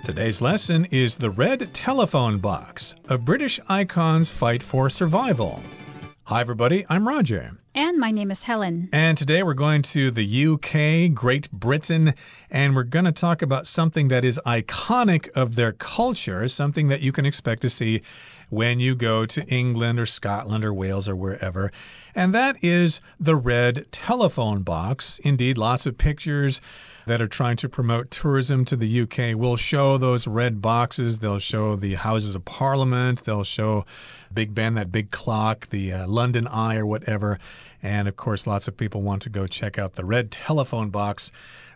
Today's lesson is the red telephone box, a British icon's fight for survival. Hi, everybody. I'm Roger. And my name is Helen. And today we're going to the UK, Great Britain, and we're going to talk about something that is iconic of their culture, something that you can expect to see when you go to England or Scotland or Wales or wherever. And that is the red telephone box. Indeed, lots of pictures that are trying to promote tourism to the UK will show those red boxes. They'll show the Houses of Parliament. They'll show Big Ben, that big clock, the London Eye or whatever. And, of course, lots of people want to go check out the red telephone box.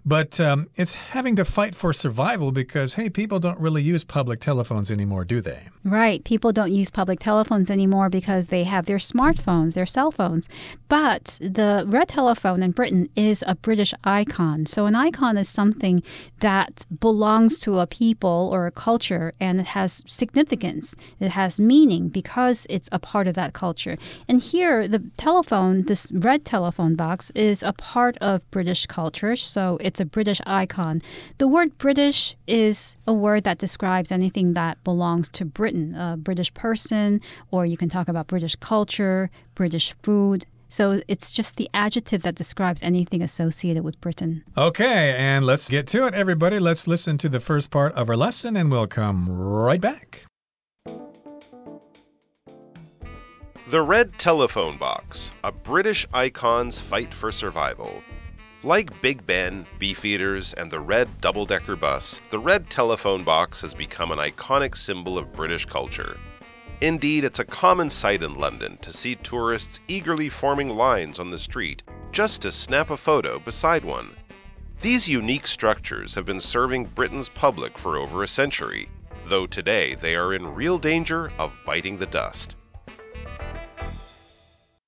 But it's having to fight for survival because, hey, people don't really use public telephones anymore, do they? Right. People don't use public telephones anymore because they have their smartphones, their cell phones. But the red telephone in Britain is a British icon. So an icon is something that belongs to a people or a culture, and it has significance. It has meaning because it's a part of that culture. And here, the telephone, this red telephone box, is a part of British culture. So it's a British icon. The word British is a word that describes anything that belongs to Britain, a British person, or you can talk about British culture, British food. So it's just the adjective that describes anything associated with Britain. Okay, and let's get to it, everybody. Let's listen to the first part of our lesson, and we'll come right back. The red telephone box, a British icon's fight for survival. Like Big Ben, Beefeaters, and the red double-decker bus, the red telephone box has become an iconic symbol of British culture. Indeed, it's a common sight in London to see tourists eagerly forming lines on the street just to snap a photo beside one. These unique structures have been serving Britain's public for over a century, though today they are in real danger of biting the dust.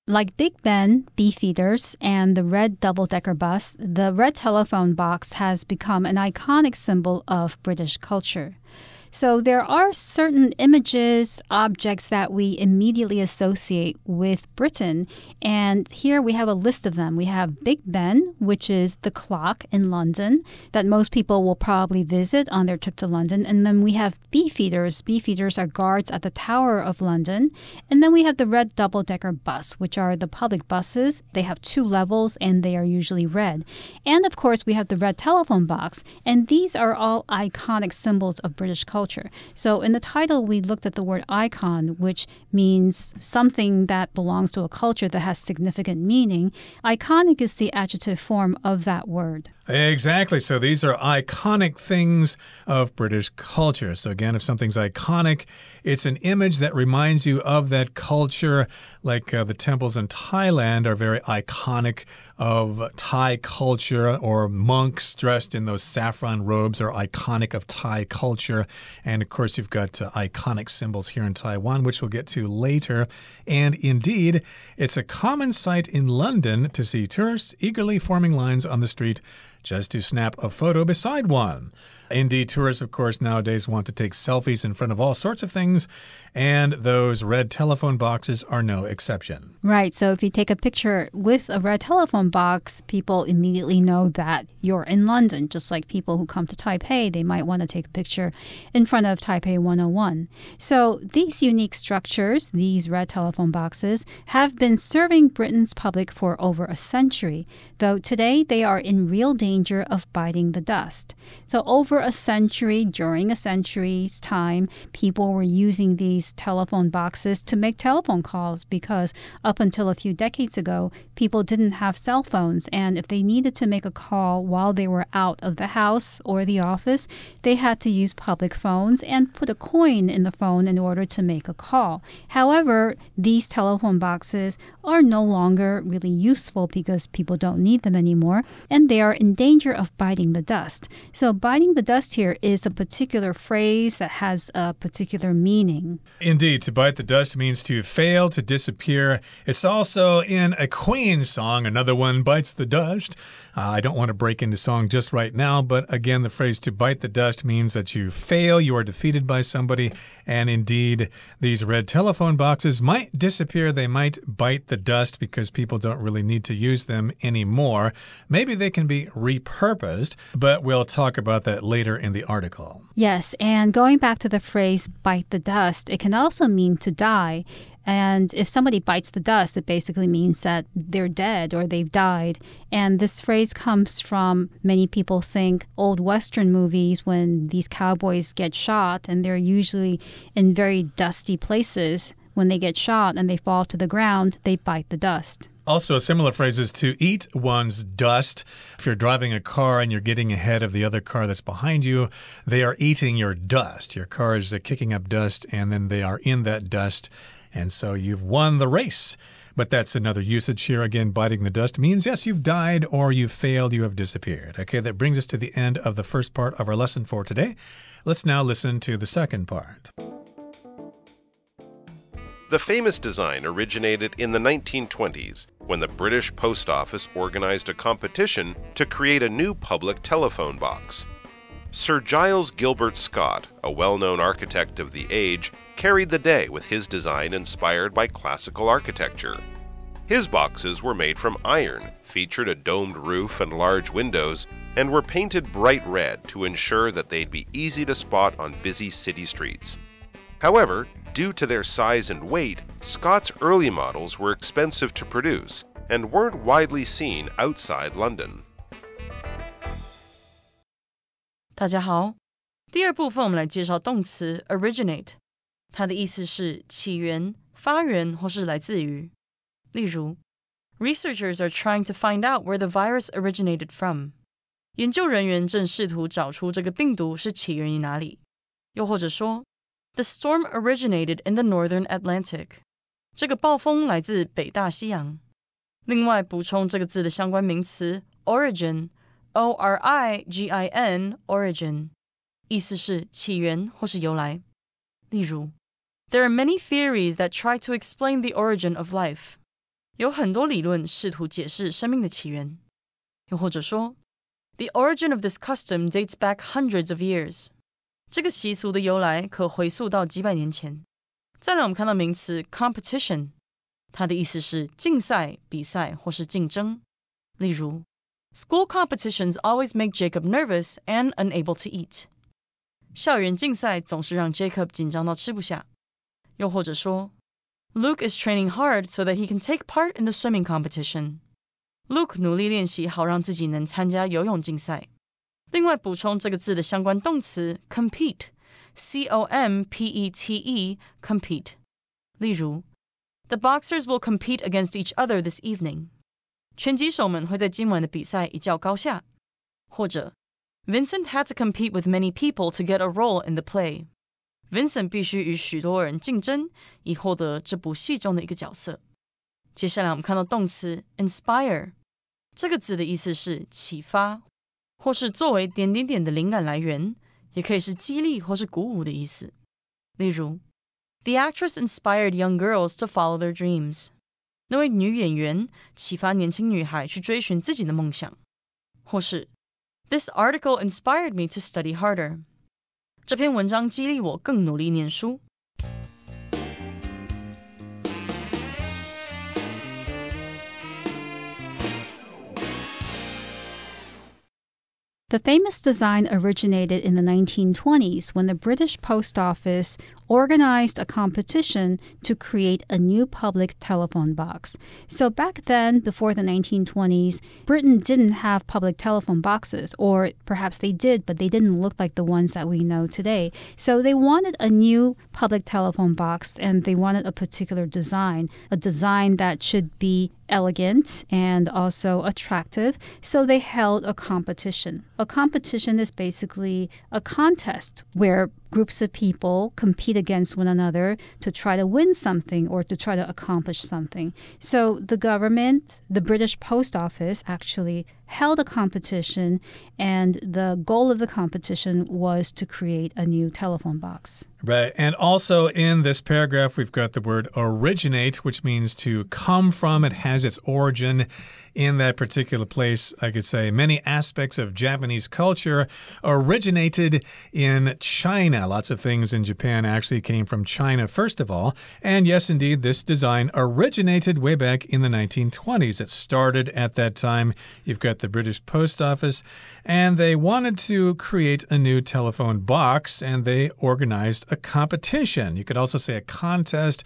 Like Big Ben, Beefeaters, and the red double-decker bus, the red telephone box has become an iconic symbol of British culture. So there are certain images, objects that we immediately associate with Britain. And here we have a list of them. We have Big Ben, which is the clock in London that most people will probably visit on their trip to London. And then we have Beefeaters. Beefeaters are guards at the Tower of London. And then we have the red double-decker bus, which are the public buses. They have 2 levels and they are usually red. And of course, we have the red telephone box. And these are all iconic symbols of British culture. So in the title, we looked at the word icon, which means something that belongs to a culture that has significant meaning. Iconic is the adjective form of that word. Exactly. So these are iconic things of British culture. So again, if something's iconic, it's an image that reminds you of that culture, like the temples in Thailand are very iconic of Thai culture, or monks dressed in those saffron robes are iconic of Thai culture. And of course, you've got iconic symbols here in Taiwan, which we'll get to later. And indeed, it's a common sight in London to see tourists eagerly forming lines on the street just to snap a photo beside one. Indeed, tourists, of course, nowadays want to take selfies in front of all sorts of things, and those red telephone boxes are no exception. Right. So if you take a picture with a red telephone box, people immediately know that you're in London. Just like people who come to Taipei, they might want to take a picture in front of Taipei 101. So these unique structures, these red telephone boxes, have been serving Britain's public for over a century, though today they are in real danger of biting the dust. So over a century, during a century's time, people were using these telephone boxes to make telephone calls because up until a few decades ago, people didn't have cell phones. And if they needed to make a call while they were out of the house or the office, they had to use public phones and put a coin in the phone in order to make a call. However, these telephone boxes are no longer really useful because people don't need them anymore, and they are in danger of biting the dust. So biting the dust here is a particular phrase that has a particular meaning. Indeed, to bite the dust means to fail, to disappear. It's also in a Queen song, another one, Bites the Dust. I don't want to break into song just right now, but again, the phrase to bite the dust means that you fail, you are defeated by somebody, and indeed, these red telephone boxes might disappear. They might bite the dust because people don't really need to use them anymore. Maybe they can be repurposed, but we'll talk about that later in the article. Yes, and going back to the phrase bite the dust, it can also mean to die. And if somebody bites the dust, it basically means that they're dead or they've died. And this phrase comes from, many people think, old Western movies when these cowboys get shot and they're usually in very dusty places. When they get shot and they fall to the ground, they bite the dust. Also, a similar phrase is to eat one's dust. If you're driving a car and you're getting ahead of the other car that's behind you, they are eating your dust. Your car is kicking up dust, and then they are in that dust. And so you've won the race. But that's another usage here. Again, biting the dust means, yes, you've died or you've failed, you have disappeared. Okay, that brings us to the end of the first part of our lesson for today. Let's now listen to the second part. The famous design originated in the 1920s when the British Post Office organized a competition to create a new public telephone box. Sir Giles Gilbert Scott, a well-known architect of the age, carried the day with his design inspired by classical architecture. His boxes were made from iron, featured a domed roof and large windows, and were painted bright red to ensure that they'd be easy to spot on busy city streets. However, due to their size and weight, Scott's early models were expensive to produce and weren't widely seen outside London. 大家好，第二部分我们来介绍动词 originate， 它的意思是起源、发源或是来自于。例如 ，Researchers are trying to find out where the virus originated from。研究人员正试图找出这个病毒是起源于哪里。又或者说 ，The storm originated in the northern Atlantic。这个暴风来自北大西洋。另外补充这个字的相关名词 origin。origin origin 意思是起源或是由来。例如 There are many theories that try to explain the origin of life. 有很多理论试图解释生命的起源。又或者说 The origin of this custom dates back hundreds of years. 这个习俗的由来可回溯到几百年前。再来我们看到名词 competition， 它的意思是竞赛、比赛或是竞争。例如School competitions always make Jacob nervous and unable to eat. 校园竞赛总是让 Jacob 紧张到吃不下。又或者说 Luke is training hard so that he can take part in the swimming competition. Luke 努力练习好让自己能参加游泳竞赛。另外补充这个字的相关动词 compete, C-O-M-P-E-T-E, compete. 例如 The boxers will compete against each other this evening.拳击手们会在今晚的比赛一较高下。或者 Vincent had to compete with many people to get a role in the play. Vincent 必须与许多人竞争，以获得这部戏中的一个角色。接下来我们看到动词 inspire， 这个字的意思是启发，或是作为点点点的灵感来源，也可以是激励或是鼓舞的意思。例如 The actress inspired young girls to follow their dreams.那位女演员启发年轻女孩去追寻自己的梦想。或是 This article inspired me to study harder. 这篇文章激励我更努力念书。The famous design originated in the 1920s when the British Post Office organized a competition to create a new public telephone box. So back then, before the 1920s, Britain didn't have public telephone boxes, or perhaps they did, but they didn't look like the ones that we know today. So they wanted a new public telephone box, and they wanted a particular design, a design that should be elegant and also attractive. So they held a competition. A competition is basically a contest where groups of people compete against one another to try to win something or to try to accomplish something. So the government, the British Post Office, actually held a competition, and the goal of the competition was to create a new telephone box. Right. And also in this paragraph, we've got the word originate, which means to come from. It has its origin in that particular place. I could say many aspects of Japanese culture originated in China. Lots of things in Japan actually came from China, first of all. And yes, indeed, this design originated way back in the 1920s. It started at that time. You've got the British Post Office, and they wanted to create a new telephone box, and they organized a competition. You could also say a contest.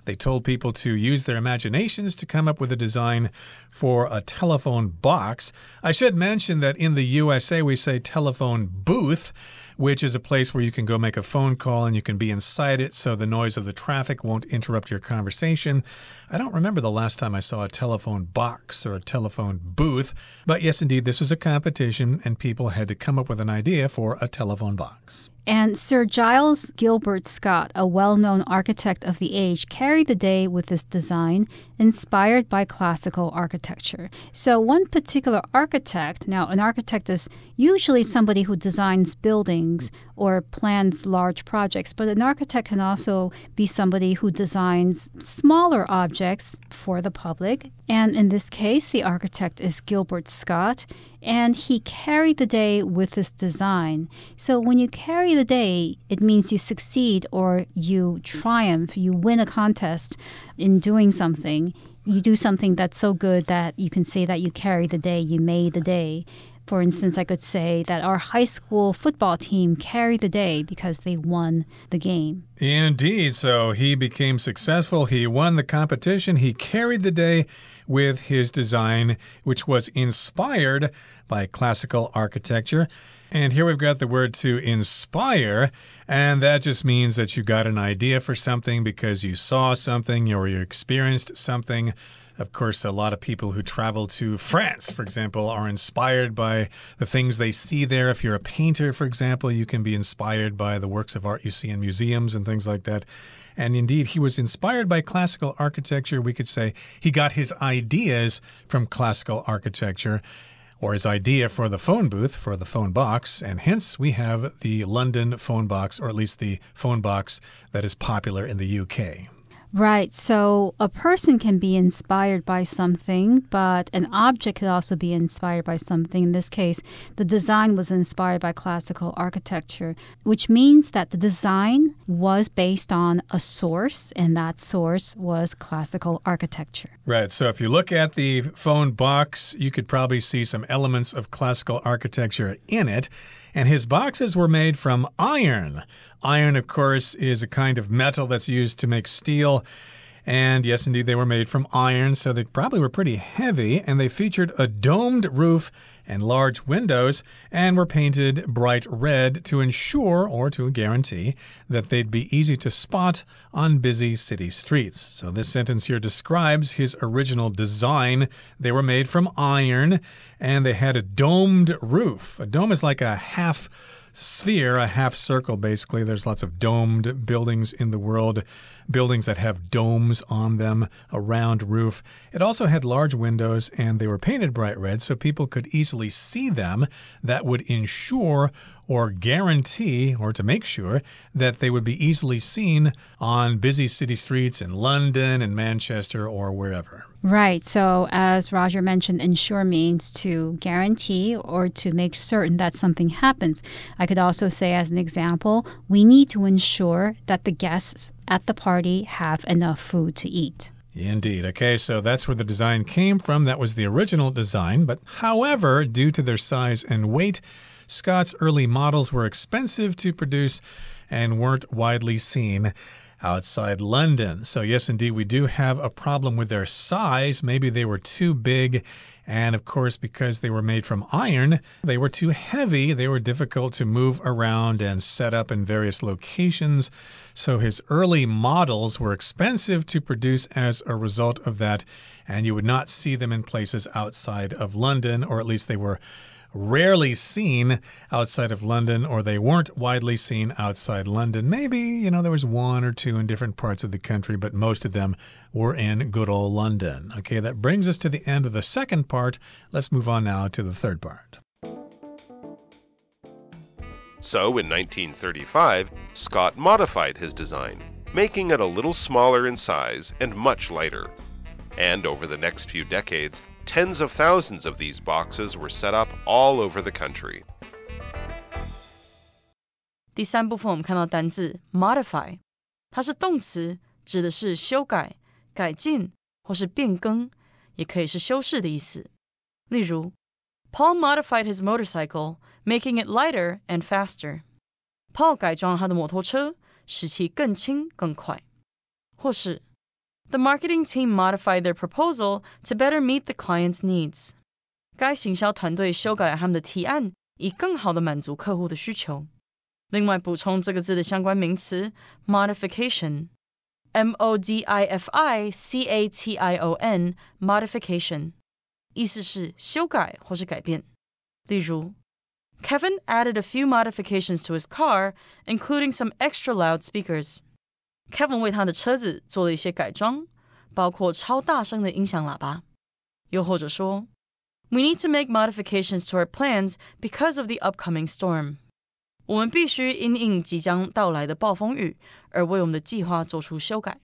They told people to use their imaginations to come up with a design for a telephone box. I should mention that in the USA, we say telephone booth, which is a place where you can go make a phone call and you can be inside it so the noise of the traffic won't interrupt your conversation. I don't remember the last time I saw a telephone box or a telephone booth, but yes, indeed, this was a competition and people had to come up with an idea for a telephone box. And Sir Giles Gilbert Scott, a well-known architect of the age, carried the day with this design inspired by classical architecture. So one particular architect, now an architect is usually somebody who designs buildings or plans large projects, but an architect can also be somebody who designs smaller objects for the public. And in this case, the architect is Gilbert Scott, and he carried the day with this design. So when you carry the day, it means you succeed or you triumph, you win a contest in doing something. You do something that's so good that you can say that you carried the day, you made the day. For instance, I could say that our high school football team carried the day because they won the game. Indeed. So he became successful. He won the competition. He carried the day with his design, which was inspired by classical architecture. And here we've got the word to inspire, and that just means that you got an idea for something because you saw something or you experienced something. Of course, a lot of people who travel to France, for example, are inspired by the things they see there. If you're a painter, for example, you can be inspired by the works of art you see in museums and things like that. And indeed, he was inspired by classical architecture. We could say he got his ideas from classical architecture, or his idea for the phone booth, for the phone box, and hence we have the London phone box, or at least the phone box that is popular in the UK. Right. So a person can be inspired by something, but an object could also be inspired by something. In this case, the design was inspired by classical architecture, which means that the design was based on a source, and that source was classical architecture. Right. So if you look at the phone box, you could probably see some elements of classical architecture in it. And his boxes were made from iron. Iron, of course, is a kind of metal that's used to make steel. And yes, indeed, they were made from iron, so they probably were pretty heavy. And they featured a domed roof and large windows and were painted bright red to ensure or to guarantee that they'd be easy to spot on busy city streets. So this sentence here describes his original design. They were made from iron and they had a domed roof. A dome is like a half sphere, a half circle, basically. There's lots of domed buildings in the world, buildings that have domes on them, a round roof. It also had large windows, and they were painted bright red so people could easily see them. That would ensure or guarantee, or to make sure, that they would be easily seen on busy city streets in London and Manchester or wherever. Right. So as Roger mentioned, ensure means to guarantee or to make certain that something happens. I could also say as an example, we need to ensure that the guests at the party have enough food to eat. Indeed. Okay, so that's where the design came from. That was the original design. But however, due to their size and weight, Scott's early models were expensive to produce and weren't widely seen outside London. So yes, indeed, we do have a problem with their size. Maybe they were too big. And of course, because they were made from iron, they were too heavy. They were difficult to move around and set up in various locations. So his early models were expensive to produce as a result of that. And you would not see them in places outside of London, or at least they were rarely seen outside of London, or they weren't widely seen outside London. Maybe, there was one or two in different parts of the country, but most of them were in good old London. Okay, that brings us to the end of the second part. Let's move on now to the third part. So, in 1935, Scott modified his design, making it a little smaller in size and much lighter. And over the next few decades, tens of thousands of these boxes were set up all over the country. 第三部分我们看到单字 modify， 它是动词，指的是修改、改进或是变更，也可以是修饰的意思。例如 Paul modified his motorcycle, making it lighter and faster. Paul 改装了他的摩托车，使其更轻更快。或是 The marketing team modified their proposal to better meet the client's needs. 该行销团队修改了他们的提案，以更好地满足客户的需求。另外补充这个字的相关名词 modification, M-O-D-I-F-I-C-A-T-I-O-N, modification, 意思是修改或是改变。例如 Kevin added a few modifications to his car, including some extra loud speakers. Kevin 为他的车子做了一些改装，包括超大声的音响喇叭。又或者说 We need to make modifications to our plans because of the upcoming storm. 我们必须因应即将到来的暴风雨，而为我们的计划做出修改。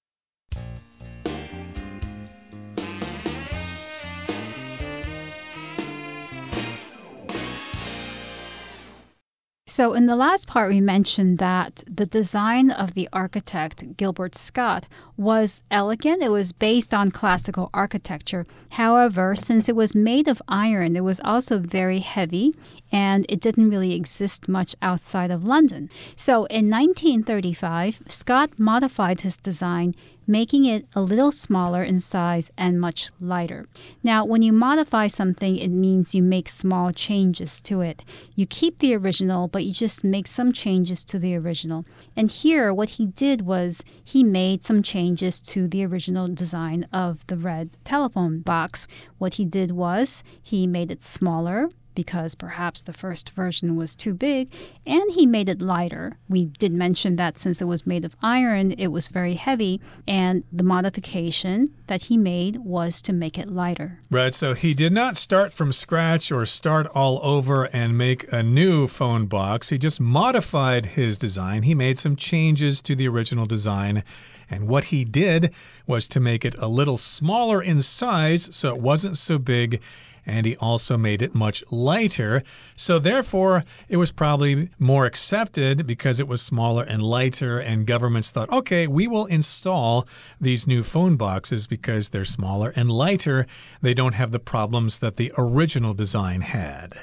So in the last part, we mentioned that the design of the architect, Gilbert Scott, was elegant. It was based on classical architecture. However, since it was made of iron, it was also very heavy, and it didn't really exist much outside of London. So in 1935, Scott modified his design, making it a little smaller in size and much lighter. Now, when you modify something, it means you make small changes to it. You keep the original, but you just make some changes to the original. And here, what he did was he made some changes to the original design of the red telephone box. What he did was he made it smaller, because perhaps the first version was too big, and he made it lighter. We did mention that since it was made of iron, it was very heavy, and the modification that he made was to make it lighter. Right, so he did not start from scratch or start all over and make a new phone box. He just modified his design. He made some changes to the original design, and what he did was to make it a little smaller in size so it wasn't so big, and he also made it much lighter. So therefore, it was probably more accepted because it was smaller and lighter, and governments thought, okay, we will install these new phone boxes because they're smaller and lighter. They don't have the problems that the original design had.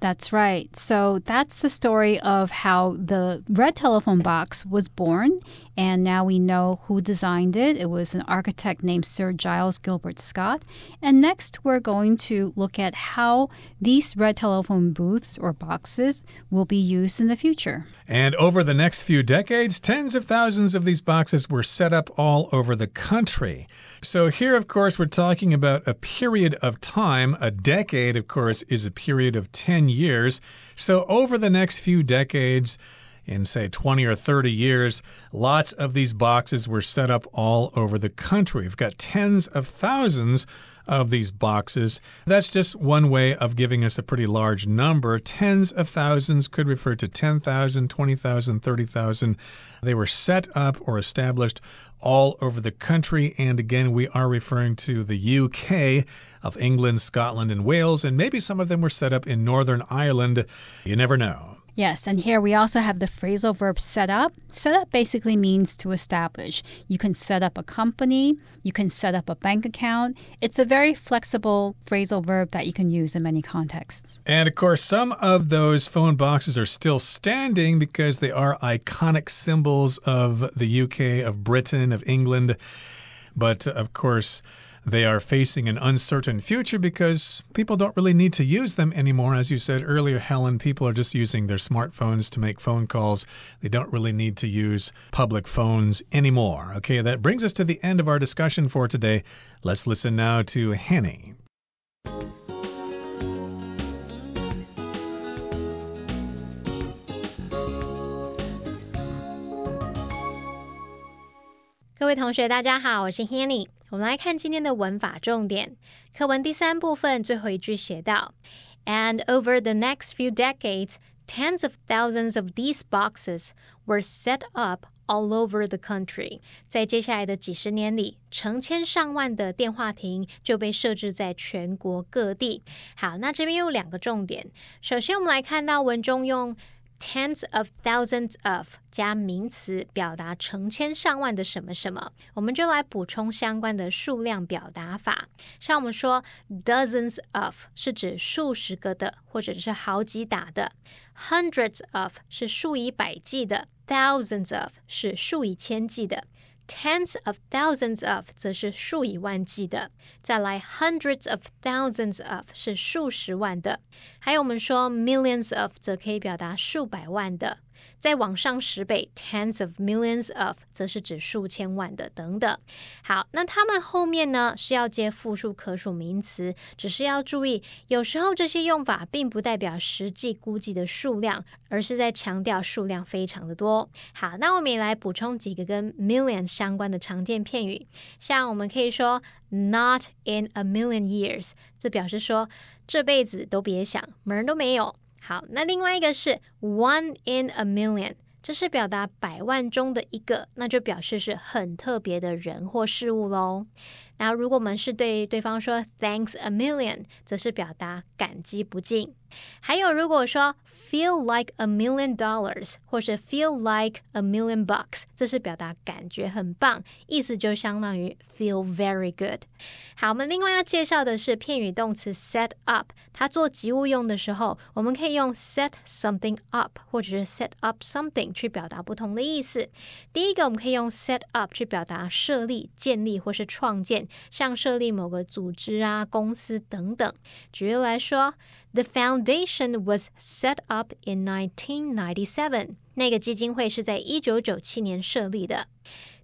That's right. So that's the story of how the red telephone box was born. And now we know who designed it. It was an architect named Sir Giles Gilbert Scott. And next, we're going to look at how these red telephone booths or boxes will be used in the future. And over the next few decades, tens of thousands of these boxes were set up all over the country. So here, of course, we're talking about a period of time. A decade, of course, is a period of 10 years. So over the next few decades, in, say, 20 or 30 years, lots of these boxes were set up all over the country. We've got tens of thousands of these boxes. That's just one way of giving us a pretty large number. Tens of thousands could refer to 10,000, 20,000, 30,000. They were set up or established all over the country. And again, we are referring to the UK of England, Scotland, and Wales. And maybe some of them were set up in Northern Ireland. You never know. Yes, and here we also have the phrasal verb set up. Set up basically means to establish. You can set up a company. You can set up a bank account. It's a very flexible phrasal verb that you can use in many contexts. And of course, some of those phone boxes are still standing because they are iconic symbols of the UK, of Britain, of England. But of course, they are facing an uncertain future because people don't really need to use them anymore. As you said earlier, Helen, people are just using their smartphones to make phone calls. They don't really need to use public phones anymore. Okay, that brings us to the end of our discussion for today. Let's listen now to Hanny. 各位同学大家好，我是 Hanny。 我们来看今天的文法重点。课文第3部分最后一句写到 And over the next few decades, tens of thousands of these boxes were set up all over the country. 在接下来的几十年里，成千上万的电话亭就被设置在全国各地。好，那这边有2个重点。首先我们来看到文中用tens of thousands of 加名词表达成千上万的什么什么，我们就来补充相关的数量表达法。像我们说 dozens of 是指数十个的或者是好几打的， hundreds of 是数以百计的， thousands of 是数以千计的， tens of thousands of 则是数以万计的，再来 hundreds of thousands of 是数十万的，还有我们说 millions of 则可以表达数百万的，再往上10倍 tens of millions of 则是指数千万的等等。好，那它们后面呢是要接复数可数名词，只是要注意有时候这些用法并不代表实际估计的数量，而是在强调数量非常的多。好，那我们也来补充几个跟 million 相关的常见片语，像我们可以说 not in a million years， 这表示说这辈子都别想，门都没有。好，那另外一个是 one in a million， 这是表达100万中的一个，那就表示是很特别的人或事物咯。那如果我们是对对方说 thanks a million， 则是表达感激不尽。还有如果说 feel like $1 million 或是 feel like $1 million bucks， 这是表达感觉很棒，意思就相当于 feel very good。 好，我们另外要介绍的是片语动词 set up， 它做及物用的时候，我们可以用 set something up 或者是 set up something 去表达不同的意思。第一个我们可以用 set up 去表达设立、建立或是创建，像设立某个组织啊、公司等等。举例来说，The foundation was set up in 1997. 那个基金会是在1997年设立的。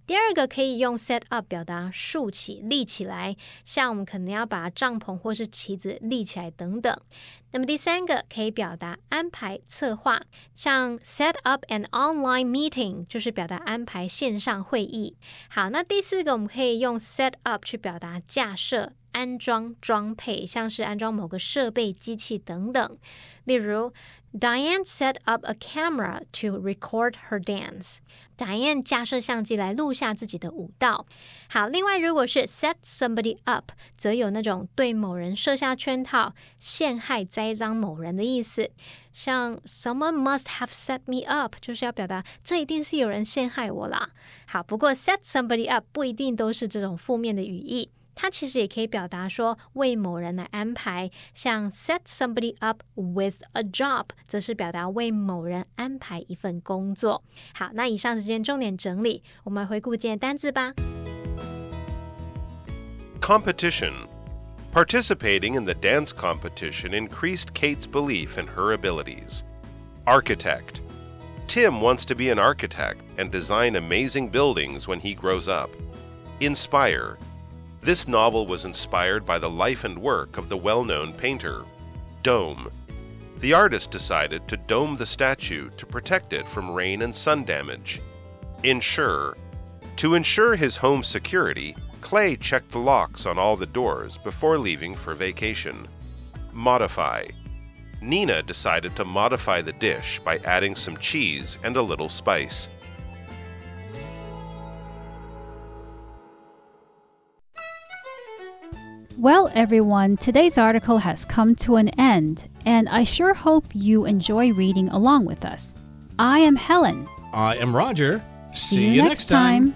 第二个可以用 set up 表达竖起、立起来，像我们可能要把帐篷或是旗子立起来等等。那么第三个可以表达安排、策划，像 set up an online meeting 就是表达安排线上会议。好，那第四个我们可以用 set up 去表达架设、安装、装配，像是安装某个设备、机器等等。例如 Diane set up a camera to record her dance. Diane 架设相机来录下自己的舞蹈。好，另外如果是 set somebody up， 则有那种对某人设下圈套、陷害、栽赃某人的意思。像 Someone must have set me up， 就是要表达这一定是有人陷害我啦。好，不过 set somebody up 不一定都是这种负面的语义，它其实也可以表达说为某人来安排，像 set somebody up with a job 则是表达为某人安排一份工作。好，那以上时间重点整理，我们回顾今天的单字吧。Competition. Participating in the dance competition increased Kate's belief in her abilities. Architect. Tim wants to be an architect and design amazing buildings when he grows up. Inspire. This novel was inspired by the life and work of the well-known painter. Dome. The artist decided to dome the statue to protect it from rain and sun damage. Insure. To ensure his home's security, Clay checked the locks on all the doors before leaving for vacation. Modify. Nina decided to modify the dish by adding some cheese and a little spice. Well, everyone, today's article has come to an end, and I sure hope you enjoy reading along with us. I am Helen. I am Roger. See you next time.